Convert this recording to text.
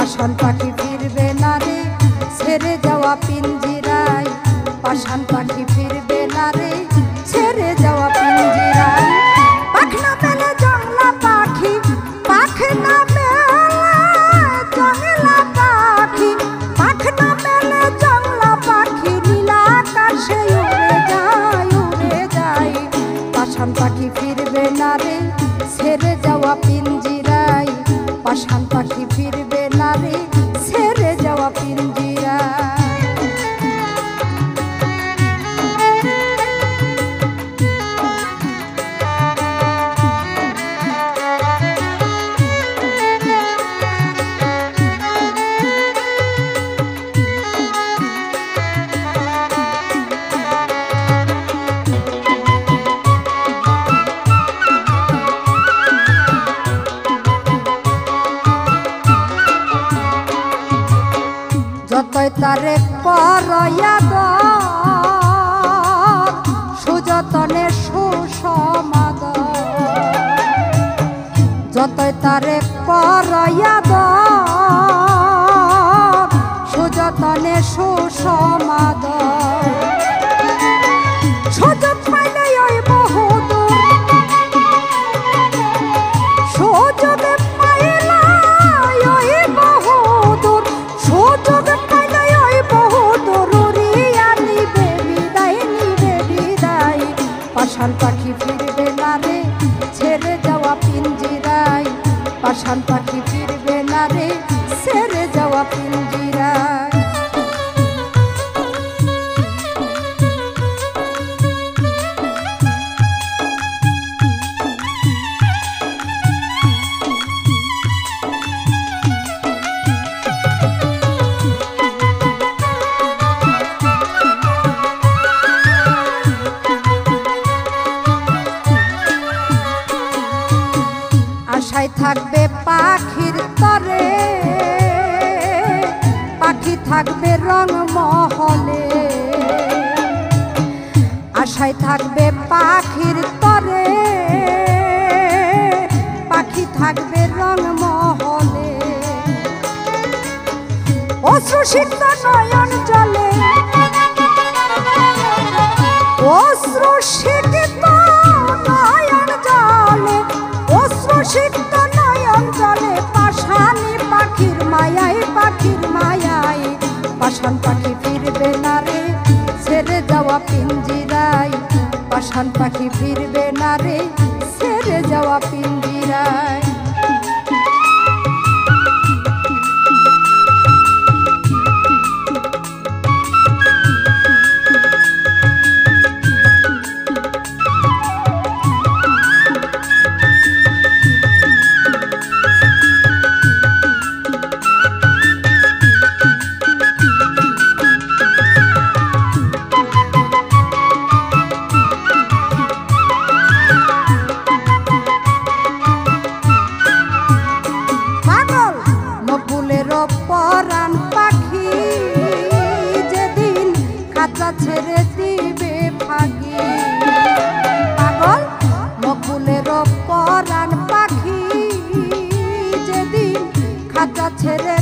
পাষাণ পাখি ফিরবে না রে ছেড়ে যাওয়া পিঞ্জিরায়, পাষাণ পাখি ফিরবে না রে ছেড়ে যাওয়া পিঞ্জিরায়। পাখনা মেলে জংলা পাখি, পাখনা মেলে জংলা পাখি, পাখনা মেলে জংলা পাখি নীলা আকাশে উড়ে যায়, উড়ে যায়। পাষাণ পাখি ফিরবে না রে ছেড়ে যাওয়া পিঞ্জিরায়, পাষাণ পাখি ফিরবে না রে ছেড়ে যাওয়া পিঞ্জিরায়। যতই তারে করয়াদ সুযতনে সুসমাদ, যতই তারে করয়াদ সুযতনে সুসমাদ। সুযোগ পাইলে ওই বহুদূর, সুযোগ পাইলে ওই বহুদূর, সুযোগ পাইলে ওই বহুদূর উড়িয়া নিবে বিদায়, নিবে বিদায়। পাষাণ পাখি ফিরবে না রে ছেড়ে যাওয়া পিঞ্জিরায়, পাষাণ পাখি ফিরবে না রে ছেড়ে যাওয়া পিঞ্জিরায়। আশায় থাকবে পাখির তরে, পাখি থাকবে রং মহলে। আশায় থাকবে পাখির তরে, পাখি থাকবে রং মহলে। অশ্রুসিক্ত নয়ন জলে, অশ্রুসিক্ত নয়ন জলে, অশ্রুসিক্ত নয়ন জলে। পাষাণী পাখির মায়ায়, পাখির মায়ায়। পাষাণ পাখি ফিরবে না রে ছেড়ে যাওয়া পিঞ্জিরায়, পাষাণ পাখি ফিরবে না রে ছেড়ে যাওয়া পিঞ্জিরায়। পরাণ পাখি যেদিন খাঁচা ছেড়ে দিবে ফাঁকি, পাগল মকুলের পরাণ পাখি যেদিন খাঁচা ছেড়ে